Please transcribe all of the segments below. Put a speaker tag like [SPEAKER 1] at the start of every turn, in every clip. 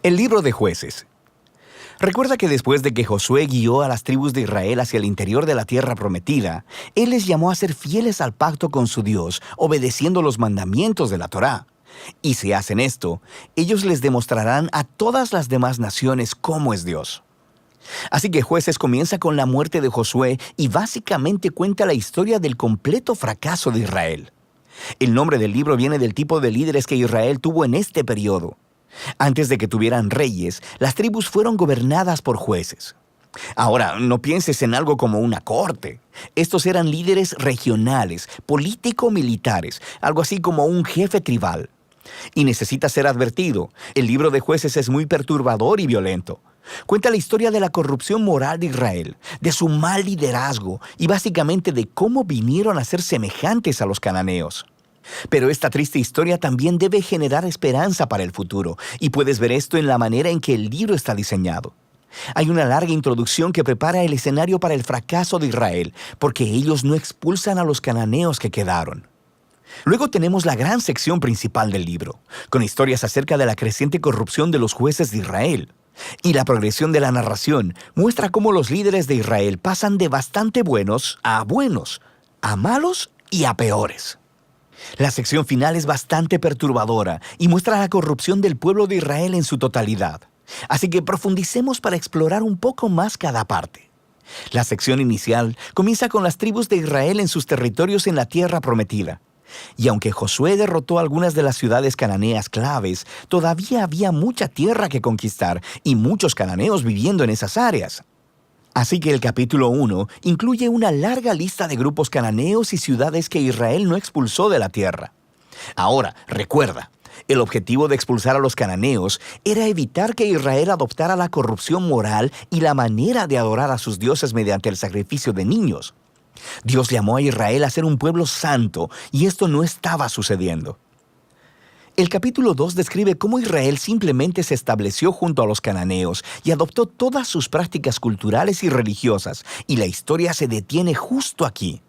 [SPEAKER 1] El libro de Jueces. Recuerda que después de que Josué guió a las tribus de Israel hacia el interior de la tierra prometida, él les llamó a ser fieles al pacto con su Dios, obedeciendo los mandamientos de la Torá. Y si hacen esto, ellos les demostrarán a todas las demás naciones cómo es Dios. Así que Jueces comienza con la muerte de Josué y básicamente cuenta la historia del completo fracaso de Israel. El nombre del libro viene del tipo de líderes que Israel tuvo en este periodo. Antes de que tuvieran reyes, las tribus fueron gobernadas por jueces. Ahora, no pienses en algo como una corte. Estos eran líderes regionales, político-militares, algo así como un jefe tribal. Y necesita ser advertido, el libro de Jueces es muy perturbador y violento. Cuenta la historia de la corrupción moral de Israel, de su mal liderazgo y básicamente de cómo vinieron a ser semejantes a los cananeos. Pero esta triste historia también debe generar esperanza para el futuro, y puedes ver esto en la manera en que el libro está diseñado. Hay una larga introducción que prepara el escenario para el fracaso de Israel, porque ellos no expulsan a los cananeos que quedaron. Luego tenemos la gran sección principal del libro, con historias acerca de la creciente corrupción de los jueces de Israel. Y la progresión de la narración muestra cómo los líderes de Israel pasan de bastante buenos, a malos y a peores. La sección final es bastante perturbadora y muestra la corrupción del pueblo de Israel en su totalidad. Así que profundicemos para explorar un poco más cada parte. La sección inicial comienza con las tribus de Israel en sus territorios en la tierra prometida. Y aunque Josué derrotó algunas de las ciudades cananeas claves, todavía había mucha tierra que conquistar y muchos cananeos viviendo en esas áreas. Así que el capítulo 1 incluye una larga lista de grupos cananeos y ciudades que Israel no expulsó de la tierra. Ahora, recuerda, el objetivo de expulsar a los cananeos era evitar que Israel adoptara la corrupción moral y la manera de adorar a sus dioses mediante el sacrificio de niños. Dios llamó a Israel a ser un pueblo santo, y esto no estaba sucediendo. El capítulo 2 describe cómo Israel simplemente se estableció junto a los cananeos y adoptó todas sus prácticas culturales y religiosas, y la historia se detiene justo aquí.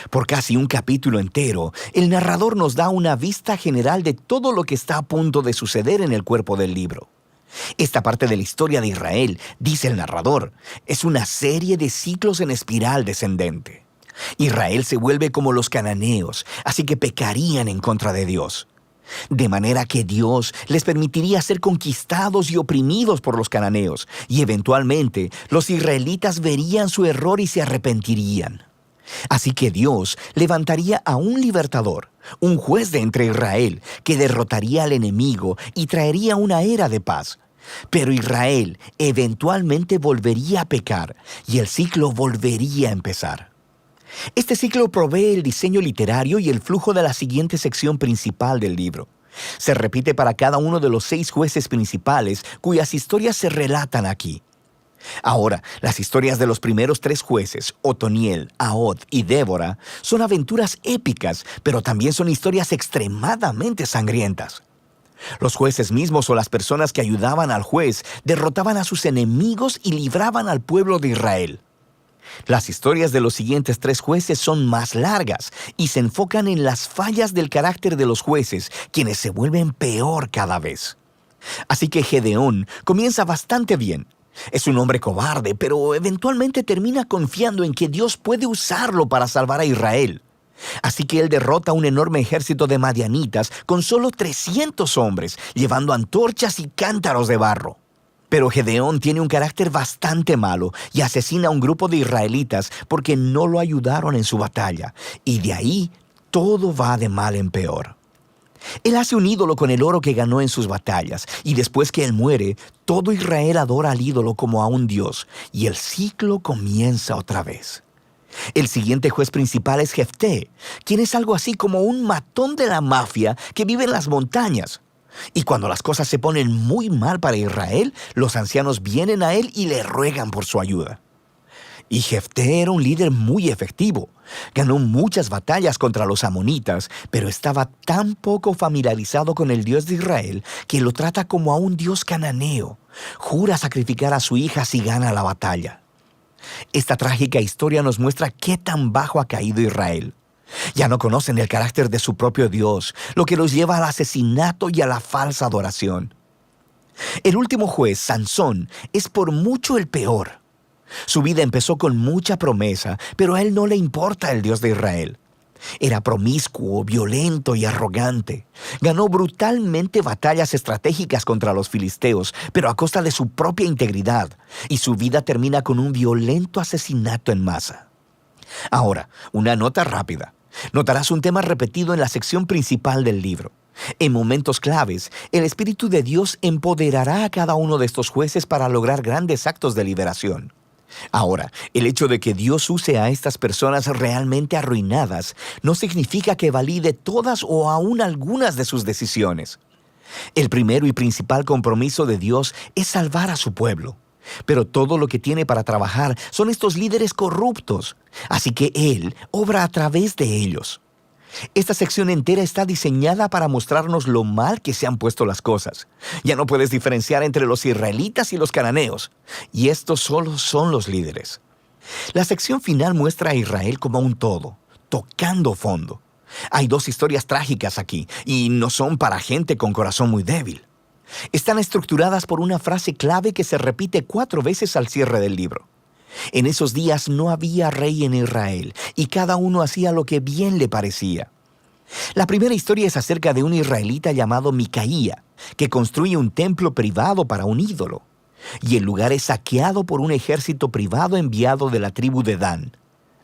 [SPEAKER 1] Por casi un capítulo entero, el narrador nos da una vista general de todo lo que está a punto de suceder en el cuerpo del libro. Esta parte de la historia de Israel, dice el narrador, es una serie de ciclos en espiral descendente. Israel se vuelve como los cananeos, así que pecarían en contra de Dios. De manera que Dios les permitiría ser conquistados y oprimidos por los cananeos, y eventualmente los israelitas verían su error y se arrepentirían. Así que Dios levantaría a un libertador, un juez de entre Israel, que derrotaría al enemigo y traería una era de paz. Pero Israel eventualmente volvería a pecar, y el ciclo volvería a empezar. Este ciclo provee el diseño literario y el flujo de la siguiente sección principal del libro. Se repite para cada uno de los 6 jueces principales cuyas historias se relatan aquí. Ahora, las historias de los primeros 3 jueces, Otoniel, Ahod y Débora, son aventuras épicas, pero también son historias extremadamente sangrientas. Los jueces mismos o las personas que ayudaban al juez derrotaban a sus enemigos y libraban al pueblo de Israel. Las historias de los siguientes 3 jueces son más largas y se enfocan en las fallas del carácter de los jueces, quienes se vuelven peor cada vez. Así que Gedeón comienza bastante bien. Es un hombre cobarde, pero eventualmente termina confiando en que Dios puede usarlo para salvar a Israel. Así que él derrota a un enorme ejército de madianitas con solo 300 hombres, llevando antorchas y cántaros de barro. Pero Gedeón tiene un carácter bastante malo y asesina a un grupo de israelitas porque no lo ayudaron en su batalla, y de ahí todo va de mal en peor. Él hace un ídolo con el oro que ganó en sus batallas, y después que él muere, todo Israel adora al ídolo como a un dios, y el ciclo comienza otra vez. El siguiente juez principal es Jefté, quien es algo así como un matón de la mafia que vive en las montañas. Y cuando las cosas se ponen muy mal para Israel, los ancianos vienen a él y le ruegan por su ayuda. Y Jefté era un líder muy efectivo. Ganó muchas batallas contra los amonitas, pero estaba tan poco familiarizado con el Dios de Israel que lo trata como a un dios cananeo. Jura sacrificar a su hija si gana la batalla. Esta trágica historia nos muestra qué tan bajo ha caído Israel. Ya no conocen el carácter de su propio Dios, lo que los lleva al asesinato y a la falsa adoración. El último juez, Sansón, es por mucho el peor. Su vida empezó con mucha promesa, pero a él no le importa el Dios de Israel. Era promiscuo, violento y arrogante. Ganó brutalmente batallas estratégicas contra los filisteos, pero a costa de su propia integridad, y su vida termina con un violento asesinato en masa. Ahora, una nota rápida. Notarás un tema repetido en la sección principal del libro. En momentos claves, el Espíritu de Dios empoderará a cada uno de estos jueces para lograr grandes actos de liberación. Ahora, el hecho de que Dios use a estas personas realmente arruinadas no significa que valide todas o aún algunas de sus decisiones. El primero y principal compromiso de Dios es salvar a su pueblo. Pero todo lo que tiene para trabajar son estos líderes corruptos, así que Él obra a través de ellos. Esta sección entera está diseñada para mostrarnos lo mal que se han puesto las cosas. Ya no puedes diferenciar entre los israelitas y los cananeos, y estos solo son los líderes. La sección final muestra a Israel como un todo, tocando fondo. Hay dos historias trágicas aquí, y no son para gente con corazón muy débil. Están estructuradas por una frase clave que se repite 4 veces al cierre del libro. En esos días no había rey en Israel, y cada uno hacía lo que bien le parecía. La primera historia es acerca de un israelita llamado Micaía, que construye un templo privado para un ídolo, y el lugar es saqueado por un ejército privado enviado de la tribu de Dan.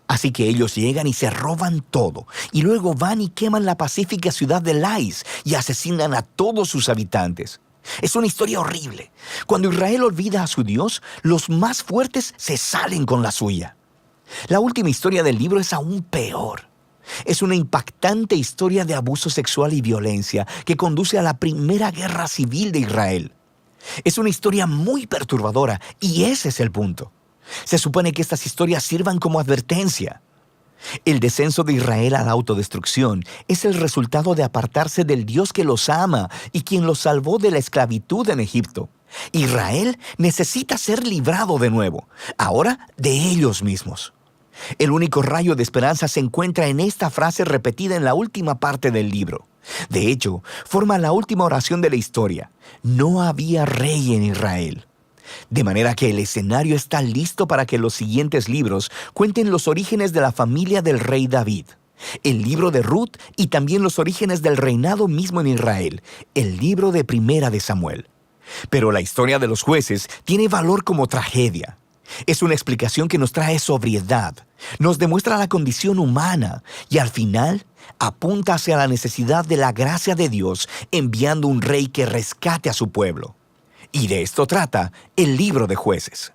[SPEAKER 1] Así que ellos llegan y se roban todo, y luego van y queman la pacífica ciudad de Lais y asesinan a todos sus habitantes. Es una historia horrible. Cuando Israel olvida a su Dios, los más fuertes se salen con la suya. La última historia del libro es aún peor. Es una impactante historia de abuso sexual y violencia que conduce a la primera guerra civil de Israel. Es una historia muy perturbadora y ese es el punto. Se supone que estas historias sirvan como advertencia. El descenso de Israel a la autodestrucción es el resultado de apartarse del Dios que los ama y quien los salvó de la esclavitud en Egipto. Israel necesita ser librado de nuevo, ahora de ellos mismos. El único rayo de esperanza se encuentra en esta frase repetida en la última parte del libro. De hecho, forma la última oración de la historia. No había rey en Israel. De manera que el escenario está listo para que los siguientes libros cuenten los orígenes de la familia del rey David, el libro de Ruth y también los orígenes del reinado mismo en Israel, el libro de Primera de Samuel. Pero la historia de los jueces tiene valor como tragedia. Es una explicación que nos trae sobriedad, nos demuestra la condición humana y al final apunta hacia la necesidad de la gracia de Dios enviando un rey que rescate a su pueblo. Y de esto trata el libro de Jueces.